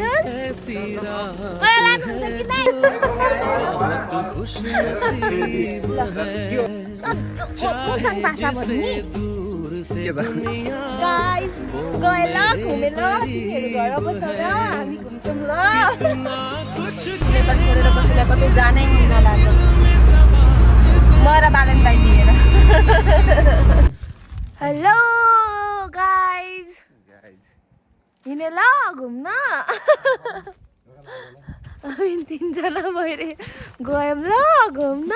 हजुर मलाई लानुहुन्छ कि नै मुसाङ भाषा भन्ने गाइस गए ल घुमेर तिमीहरू घर बस र हामी घुम्छौँ ल नेपाल छोडेर बसेर कतै जानै नलाग्छ म र भ्यालेन्टाइन लिएर हेलो गाइस हिँडे ल घुम्न हामी 3 जना भएर गयौँ ल घुम्न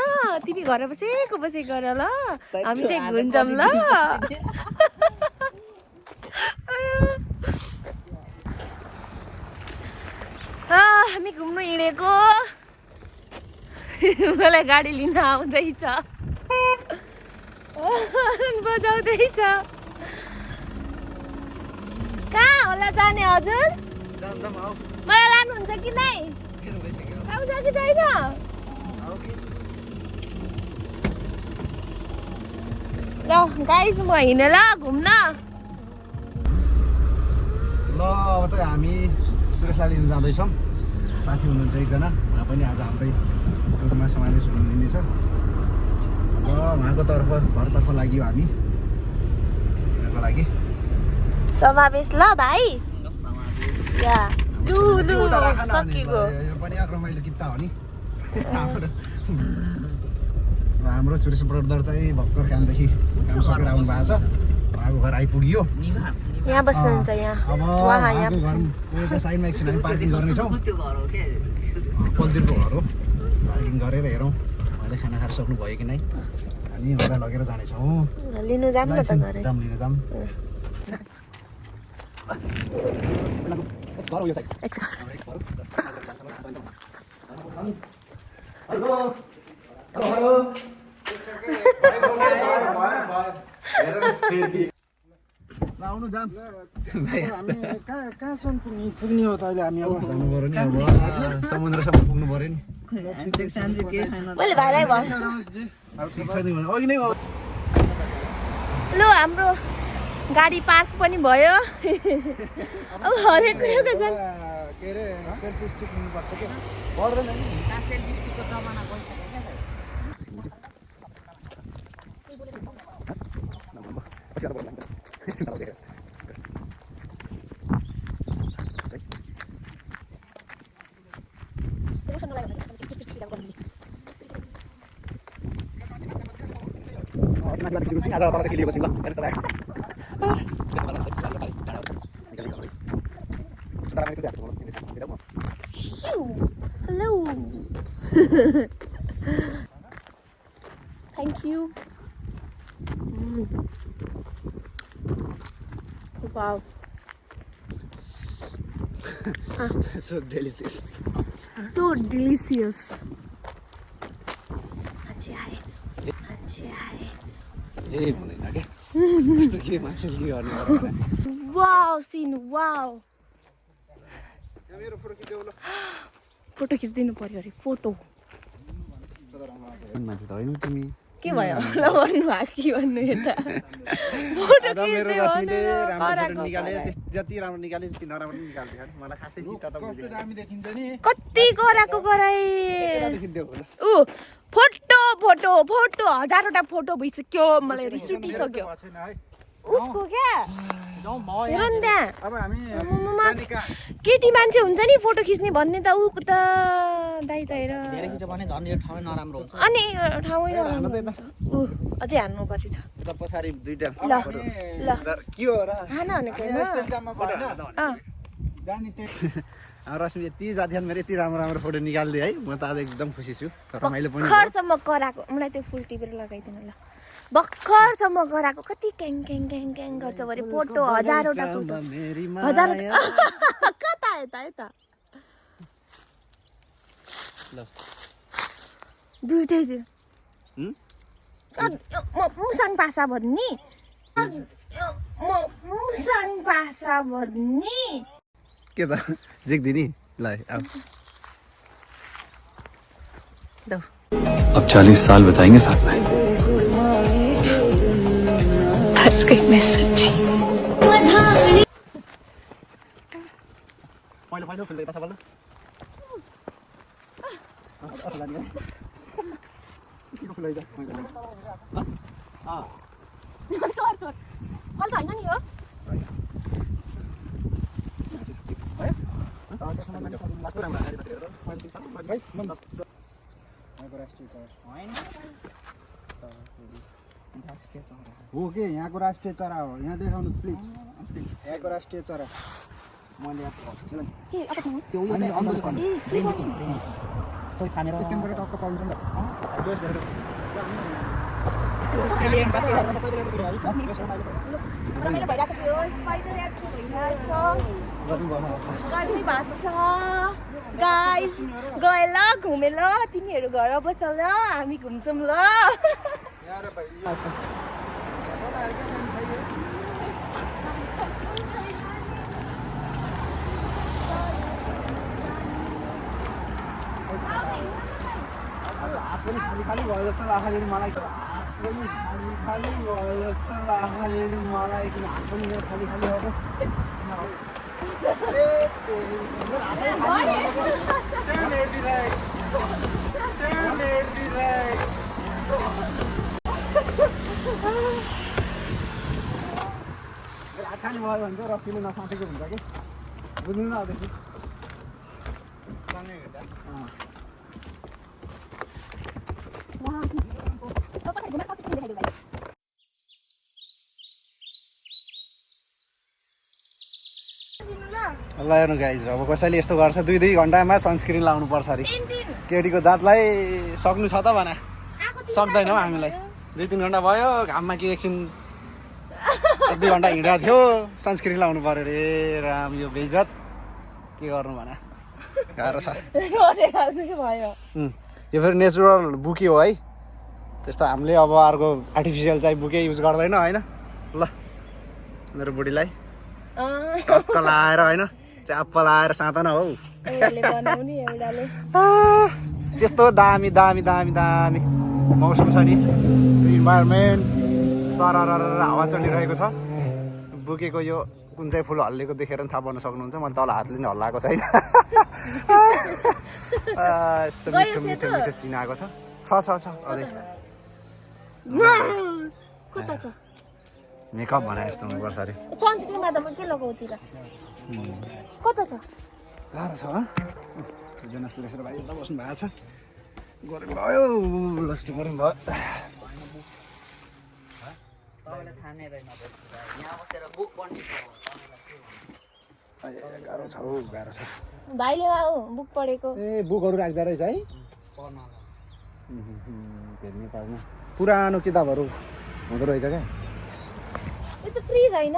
तिमी घर बसेको गर ल हामी चाहिँ घुम्छौँ ल हामी घुम्नु हिँडेको मलाई गाडी लिन आउँदैछ बजाउँदैछ कहाँ होला जाने हजुर मलाई लानुहुन्छ कि नै आउँछ कि छैन ल गाइस म हिँडेँ ल घुम्न ल अब चाहिँ हामी सुरेशलाई लिन जाँदैछौँ साथी हुनुहुन्छ एकजना उहाँ पनि आज हाम्रै टुरमा समावेश हुनुहुनेछ र उहाँको घरतर्फ लाग्यो हामी उहाँको लागि समावेश ल भाइ या लु सकिगयो यो पनि रमाइलो किता हो नि हाम्रो सुरेश ब्रदर चाहिँ भर्खर कामदेखि काम सकेर आउनु भएको छ उहाँको घर आइपुग्यो यहाँ बस्नुहुन्छ यहाँ अब उहाँको घर साइडमा एकछिन हामी पार्किङ गर्नेछौँ पल्दिरको घर हो पार्किङ गरेर हेरौँ उहाँले खाना खाएर सक्नु भयो कि नै अनि उहाँलाई लगेर जानेछौँ लिनु जाऊँ न त घरै जाम लिन जाम आउनु जाम हामी कहाँसम्म पुग्ने हो त अहिले हामी अब जानु पर्यो नि अब समुद्रसम्म पुग्नु पर्यो नि मैले भाइलाई भन्छु ल हाम्रो गाडी पार्क पनि भयो अब हरेक कुराको जान के अरे सेल्फी स्टिक लिनुपर्छ के पर्दैन नि सेल्फी स्टिकको जमाना गइसक्यो Hello. Thank you. Wow. So delicious. So delicious. ए हुँदैन के यस्तो के मान्छेले के गर्ने Wow, scene. Wow. मेरो फोटो खिच्देऊ ल फोटो खिच्दिनु पर्यो अरे फोटो मान्छे त होइन तिमी के भयो ल भन्नु भएको कि भन्नु यता फोटो मेरो खिच्दै रश्मिले राम्रो फोटो कराएको निकाले जति राम्रो निकाले त्यति नराम्रो निकाल्थ्यो मलाई खासै चित्त त कस्तो दामी देखिन्छ नि कति कराएको कराए देखिन्थ्यो होला ऊ फोटो फोटो फोटो हजारवटा फोटो भइसक्यो मलाई रिस उठिसक्यो उसको क्या हेर नि त्यहाँ अब हामी केटी मान्छे हुन्छ नि फोटो खिच्ने भन्ने त ऊ त दाइ त हेर धेरै खिच्यो भने झन् यो ठाउँ नराम्रो हुन्छ अनि ठाउँै ऊ अझै हान्नु पर्छ त पछाडी दुईटा ल ल के हो र हान भनेको रश्मि यति जाथियान मेरो यति राम्रो राम्रो फोटो निकाल्दिए है म त आज एकदम खुसी छु रमाइलो पनि भर्खरसम्म कराएको मलाई त्यो फुल टिपेर लगाइदिनु ल भर्खरसम्म कराएको कति क्याङ क्याङ क्याङ क्याङ गर्छ भने फोटो हजारवटा फोटो हजार कता यता यता दुइटै दियो मुसाङ भाषा भन्ने मुसाङ भाषा भन्ने के त झिक्दिनी ल अब 40 साल बताएंगे साथ में बस गई मैं सच्ची पहिलो फुल देख्दा सबैले के फुल आइजा चोर चोर फल त होइन नि हो हो के यहाँको राष्ट्रिय चरा हो यहाँ देखाउनु प्लिज यहाँको राष्ट्रिय चरा मैले के अब स्क्यान गरेर टक्क पाउँछ नि रमाइलो भइरहेको थियो स्पाइडर एक्ट भइरहेको गर्मी भएको छ गाइस गए ल घुमे ल तिमीहरू घर बस ल हामी घुम्छौँ ल खाली भयो जस्तो लाग्यो मलाई खाली भयो जस्तो लाग्यो मलाई किन हात पनि खाली खाली हो हात खाली भयो भने चाहिँ रसिलो नसाथेको हुन्छ कि बुझ्नु न अबदेखि सँगै हेर्दा ल हेर्नु गाइज अब कसैले यस्तो गर्छ 2-2 घन्टामा सनस्क्रिन लाउनु पर्छ अरे केटीको जातलाई सक्नु छ त भना सक्दैनौ हामीलाई 2-3 घन्टा भयो घाममा के एकछिन 1-2 घन्टा हिँडेको थियो सनस्क्रिन लाउनु पर्यो रे राम यो बेइज्जत के गर्नु भना गाह्रो छ भयो यो फेरि नेचुरल बुके हो है त्यस्तो हामीले अब अर्को आर्टिफिसियल चाहिँ बुके युज गर्दैन होइन ल मेरो बुढीलाई टक्क लाएर होइन च्याप्प लाएर साँतना हौ त्यस्तो दामी दामी दामी दामी मौसम छ नि इन्भाइरोमेन्ट सरर हावा चलिरहेको छ बुकेको यो कुन चाहिँ फुल हल्लेको देखेर पनि थाहा पाउन सक्नुहुन्छ मैले तल हातले नि हल्लाएको छैन यस्तो मिठो मिठो मिठो सिन आएको छ अझै कता छ मेकअप भने जस्तो हुनुपर्छ अरे सनस्क्रिन गर्दा म के लगाउँछु र कता छ गाह्रो छ जोनास लेखेर भाइ यता बस्नु भएको छ गरम भयो लस्टो गरम भयो तपाईँलाई थाहा नै रहेन यहाँ बसेर बुक पढ्ने गाह्रो छ हौ गाह्रो छ भाइले आऊ बुक पढेको ए बुकहरू राख्दो रहेछ है हेर्ने पाउनु पुरानो किताबहरू हुँदो रहेछ क्या यो त फ्रिज होइन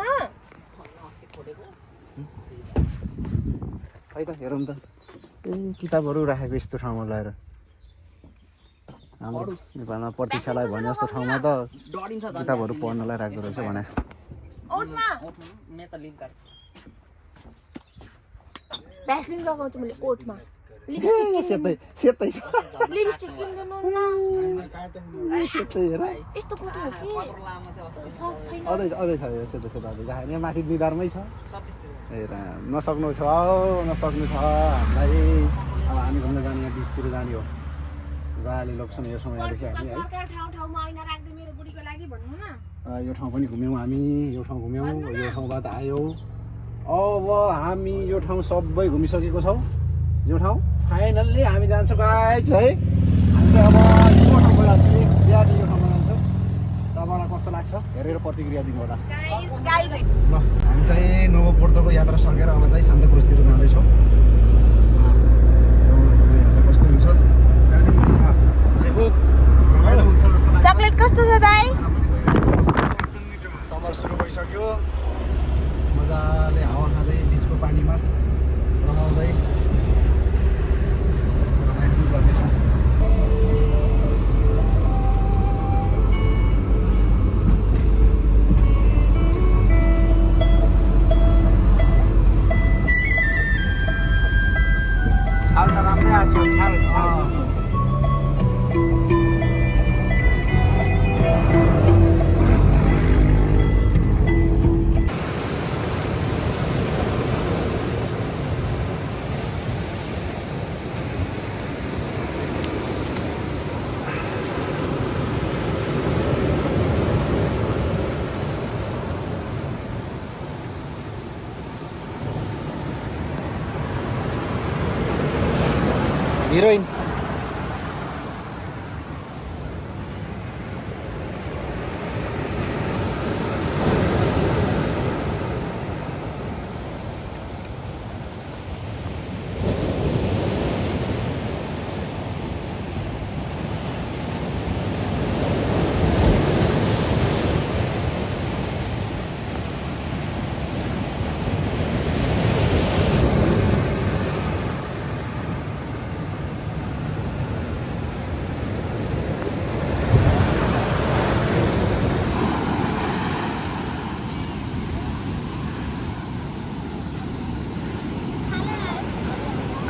खै त हेरौँ त ए किताबहरू राखेको यस्तो ठाउँमा लगाएर हाम्रो नेपालमा प्रतीक्षालाई भने जस्तो ठाउँमा त किताबहरू पढ्नलाई राख्दो रहेछ भने ओटमा भ्यासलिन लगाउँछु मैले ओटमा सेतै सेतै छ लिपस्टिक किन्दैन न सेतै हेर यस्तो कोटी हो कि छैन अझै छ यो सेतो सेतो अझै यहाँ माथि निधारमै छ ए नसक्नु छ नसक्नु छ हामीलाई अब हामी घुम्न जाने यहाँ बिचतिर जाने हो जाले लक्ष्ण यो समयदेखि हामी है सरकार ठाउँमा ऐना राख्दै मेरो बुढीको लागि भन्नु न यो ठाउँ पनि घुम्यौँ हामी यो ठाउँ घुम्यौँ यो ठाउँबाट आयौँ अब हामी यो ठाउँ सबै घुमिसकेको छौँ यो ठाउँ फाइनल्ली हामी जान्छौँ गाइज है हामी चाहिँ अब यो ठाउँमा जान्छौँ बिहान यो ठाउँमा जान्छौँ तपाईँलाई कस्तो लाग्छ हेरेर प्रतिक्रिया दिनु होला ल हामी चाहिँ नवपोर्तोको यात्रा सकेर अब चाहिँ सान्ताक्रुजतिर जाँदैछौँ कस्तो हुन्छ रमाइलो हुन्छ जस्तो लाग्छ चकलेट कस्तो छ दाइ समर सुरु भइसक्यो मजाले हावा खाँदै बिचको पानीमा रमाउँदै गर्दैछौँ छाल त राम्रै आएको छ छाल हिरोइन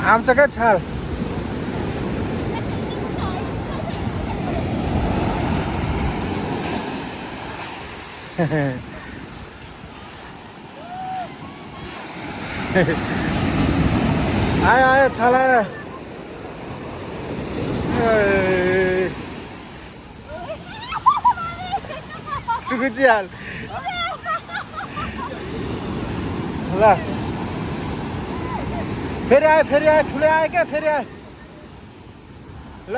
आमचं काय छाल आयो आयो छाल आयो टुकुची हाल ल फेरि आयो ठुलै आयो क्या फेरि आयो ल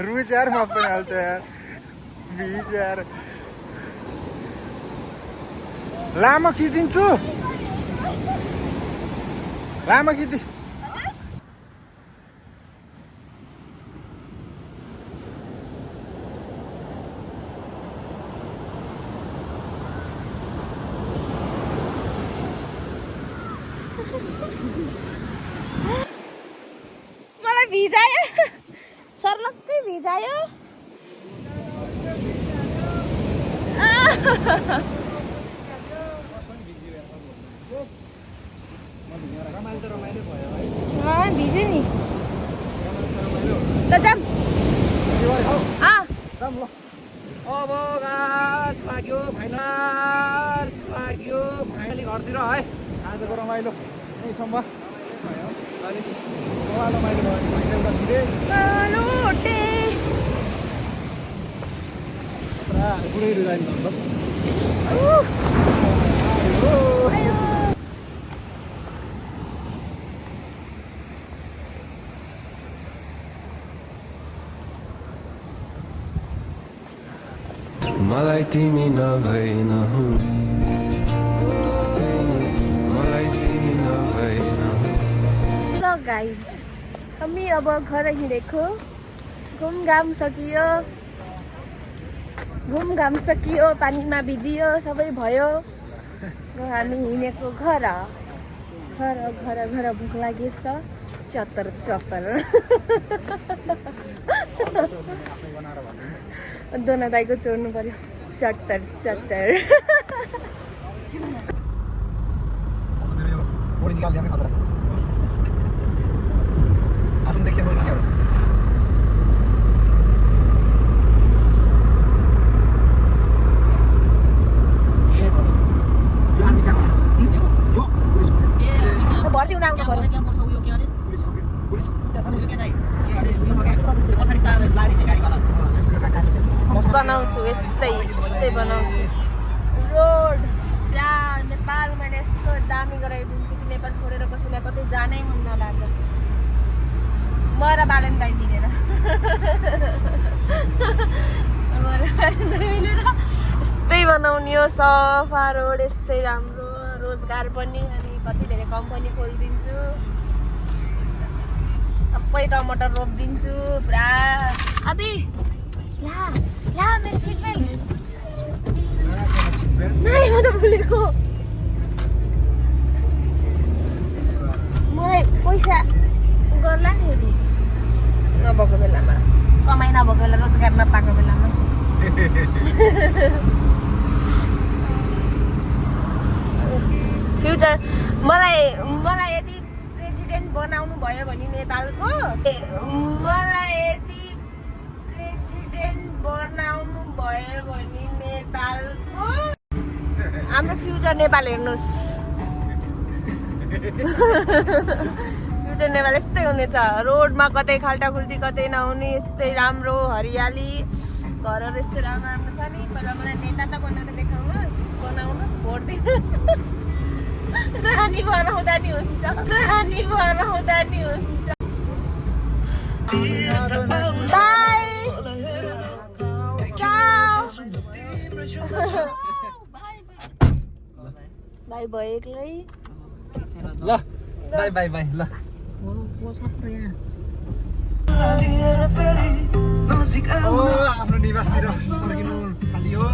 रुच यार म पनि हाल्छ यार बिच यार लामो खिचिदिन्छु लामो खिचि मलाई भिजायो सर्लक्कै भिजायो भिज्यो नि त जाम अब गाज लाग्यो फाइनल लाग्यो फाइनली घरतिर है आजको रमाइलो यहीसम्म अलिक रमाइलो भयो फाइनलमा छुटेँ पुरा पुरै रुजाइन भन्दा मलाई तिमी नभई नहुने मलाई तिमी नभई नहुने ल गाइज हामी अब घर हिँडेको घुमघाम सकियो पानीमा भिजियो सबै भयो र हामी हिँडेको घर भोक लागेछ चत्तर दोना दाइको चोर्नु पर्यो चत्तर बोर्ड निकाल दिया मैं खतरा आप देखिए बोर्ड निकाल भर्ती हुन आउनु पर्यो बनाउँछु यस्तै बनाउँछु रोड पुरा नेपाल मैले यस्तो दामी गराइदिन्छु कि नेपाल छोडेर कसैलाई कतै जानै मन नलाग्योस् म र बालन दाइ मिलेर यस्तै बनाउने हो सफा रोड यस्तै राम्रो रोजगार पनि अनि कति धेरै कम्पनी खोलिदिन्छु सबै टमाटर रोपिदिन्छु पुरा अबि ला मेरो सिट बेल्ट नाइ म त भुलेको मलाई पैसा गर्ला नि हेरी नभएको बेलामा कमाइ नभएको बेला रोजगार नपाएको बेलामा फ्युचर मलाई यदि प्रेसिडेन्ट बनाउनु भयो भने नेपालको मलाई यदि प्रेसिडेन्ट बनाउनु भयो भने नेपालको हाम्रो फ्युचर नेपाल हेर्नुहोस् फ्युचर नेपाल यस्तै हुनेछ रोडमा कतै खाल्टाखुल्टी कतै नहुने यस्तै राम्रो हरियाली घरहरू यस्तो राम्रो राम्रो छ नि पहिला मलाई नेता त बनाएर बनाउनुहोस् भोट दिनुहोस् रानी बनाउँदा नि हुन्छ बाई बाई भयो एक्लै ल बाई बाई बाई ल आफ्नो निवासतिर फर्किनु खालि हो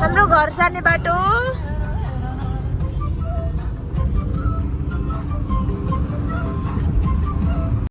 हाम्रो घर जाने बाटो